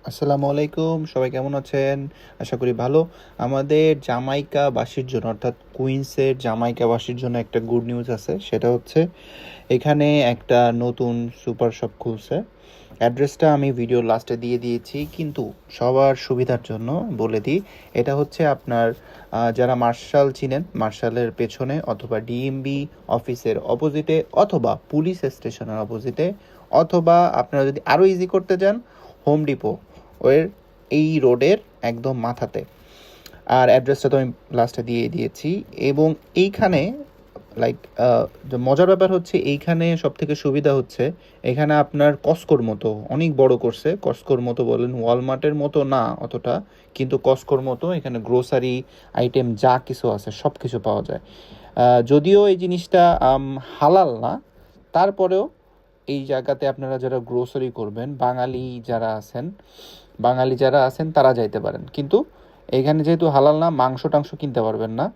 আসসালামু আলাইকুম, সবাই কেমন আছেন? আশা করি ভালো। আমাদের জামাইকাবাসীর জন্য অর্থাৎ কুইন্সের জামাইকাবাসীর জন্য একটা গুড নিউজ আছে। সেটা হচ্ছে এখানে একটা নতুন সুপার শপ খুলছে। অ্যাড্রেসটা আমি ভিডিও লাস্টে দিয়ে দিয়েছি, কিন্তু সবার সুবিধার জন্য বলে দিই। এটা হচ্ছে আপনার যারা মার্শাল চিনেন, মার্শালের পেছনে অথবা ডিএমবি অফিসের অপোজিটে অথবা পুলিশ স্টেশনের অপোজিটে, অথবা আপনারা যদি আরও ইজি করতে যান, হোম ডিপো ওর এই রোডের একদম মাথাতে। আর অ্যাড্রেসটা তো আমি লাস্টে দিয়ে দিয়েছি। এবং এইখানে লাইক যে মজার ব্যাপার হচ্ছে, এইখানে সব থেকে সুবিধা হচ্ছে এখানে আপনার কস্কোর মতো অনেক বড় করছে। কস্কোর মতো বলেন, ওয়ালমার্টের মতো না অতটা, কিন্তু কস্কোর মতো এখানে গ্রোসারি আইটেম যা কিছু আছে সব কিছু পাওয়া যায়। যদিও এই জিনিসটা হালাল না, তারপরেও এই জায়গাতে আপনারা যারা গ্রোসারি করবেন, বাঙালি যারা আছেন তারা যাইতে পারেন। কিন্তু এখানে যেহেতু হালাল না, মাংস টাংস কিনতে পারবেন না।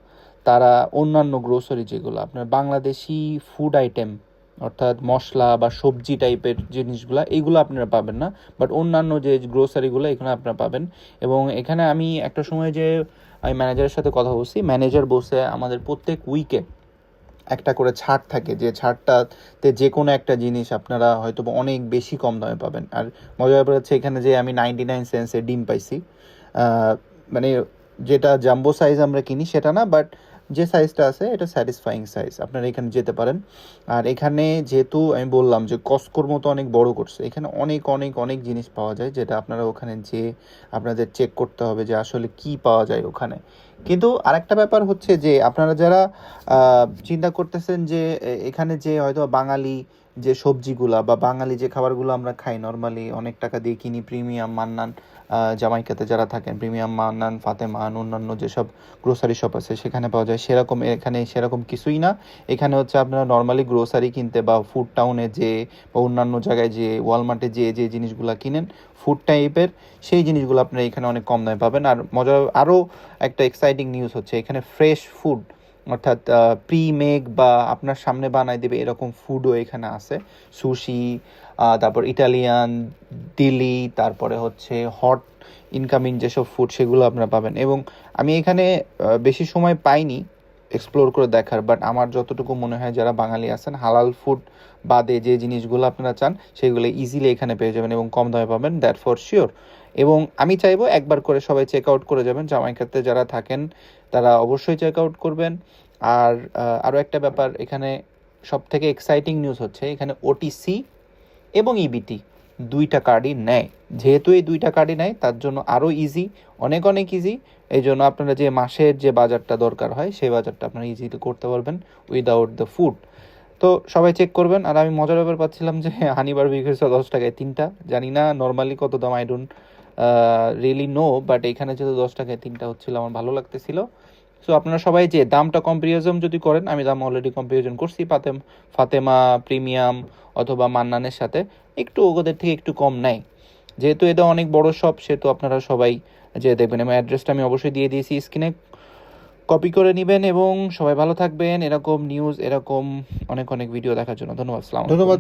তারা অন্যান্য গ্রোসারি যেগুলো আপনার বাংলাদেশি ফুড আইটেম, অর্থাৎ মশলা বা সবজি টাইপের জিনিসগুলো, এইগুলো আপনারা পাবেন না। বাট অন্যান্য যে গ্রোসারিগুলো এখানে আপনারা পাবেন। এবং এখানে আমি একটা সময় যে আমি ম্যানেজারের সাথে কথা বলছি, ম্যানেজার বলছে আমাদের প্রত্যেক উইকে একটা করে ছাড় থাকে, যে ছাড়টাতে যে কোনো একটা জিনিস আপনারা হয়তো অনেক বেশি কম দামে পাবেন। আর মজার ব্যাপার হচ্ছে এখানে যে আমি 99 সেন্টসে ডিম পাইছি। আহ, মানে যেটা জাম্বো সাইজ আমরা কিনি সেটা না, বাট যে সাইজটা আছে এটা স্যাটিসফাইং সাইজ, আপনারা এখানে যেতে পারেন। আর এখানে যেহেতু আমি বললাম যে কস্কোর মতো অনেক বড় করছে, এখানে অনেক অনেক অনেক জিনিস পাওয়া যায়, যেটা আপনারা ওখানে যে আপনাদের চেক করতে হবে যে আসলে কি পাওয়া যায় ওখানে। কিন্তু আরেকটা ব্যাপার হচ্ছে যে আপনারা যারা চিন্তা করতেছেন যে এখানে যে হয়তো বাঙালি যে সবজিগুলা বা বাঙালি যে খাবারগুলো আমরা খাই নর্মালি অনেক টাকা দিয়ে কিনি, প্রিমিয়াম মান্নান, জামাইকাতে যারা থাকেন প্রিমিয়াম মান্নান, ফাতেমান, অন্যান্য যেসব গ্রোসারি শপ আছে সেখানে পাওয়া যায়, সেরকম এখানে সেরকম কিছুই না। এখানে হচ্ছে আপনারা নর্মালি গ্রোসারি কিনতে বা ফুড টাউনে যে বা অন্যান্য জায়গায় যে ওয়ালমার্টে যে জিনিসগুলো কিনেন ফুড টাইপের, সেই জিনিসগুলো আপনারা এখানে অনেক কম দামে পাবেন। আর মজার আরও একটা এক্সাইটিং নিউজ হচ্ছে, এখানে ফ্রেশ ফুড অর্থাৎ প্রি মেক বা আপনার সামনে বানাই দেবে এরকম ফুডও এখানে আছে। সুশি, তারপর ইটালিয়ান, দিল্লি, তারপরে হচ্ছে হট ইনকামিং যেসব ফুড সেগুলো আপনারা পাবেন। এবং আমি এখানে বেশি সময় পাইনি এক্সপ্লোর করে দেখার, বাট আমার যতটুকু মনে হয় যারা বাঙালি আছেন হালাল ফুড বাদে যে জিনিসগুলো আপনারা চান সেগুলো ইজিলি এখানে পেয়ে যাবেন এবং কম দামে পাবেন, দ্যাট ফর শিওর। এবং আমি চাইবো একবার করে সবাই চেক আউট করে যাবেন, জামাইকাতে যারা থাকেন তারা অবশ্যই চেক আউট করবেন। আর আরও একটা ব্যাপার, এখানে সব থেকে এক্সাইটিং নিউজ হচ্ছে এখানে ওটিসি এবং ইবিটি দুইটা কার্ডই নেয়। যেহেতু এই দুইটা কার্ডই নেয় তার জন্য আরও ইজি, অনেক অনেক ইজি। এই জন্য আপনারা যে মাসের যে বাজারটা দরকার হয় সেই বাজারটা আপনারা ইজিলি করতে পারবেন উইদাউট দ্য ফুড। তো সবাই চেক করবেন। আর আমি মজার ব্যাপার পাচ্ছিলাম যে হানি বারবিকিউস 10 টাকায় 3টা, জানি না নর্মালি কত দাম, I don't really know, but এখানে যেহেতু 10 টাকায় 3টা হচ্ছিল আমার ভালো লাগতেছিল। সো আপনারা সবাই যে দামটা কম্পারিজন যদি করেন, আমি দাম অলরেডি কম্পারিজন করছি ফাতেমা প্রিমিয়াম অথবা মান্নানের সাথে, একটু ওদের থেকে একটু কম নেয়। যেহেতু এটা অনেক বড় শপ সেহেতু আপনারা সবাই যে দেখবেন, এবং অ্যাড্রেসটা আমি অবশ্যই দিয়ে দিয়েছি স্ক্রিনে, কপি করে নেবেন। এবং সবাই ভালো থাকবেন। এরকম নিউজ, এরকম অনেক অনেক ভিডিও দেখার জন্য ধন্যবাদ। আসসালামু আলাইকুম। ধন্যবাদ।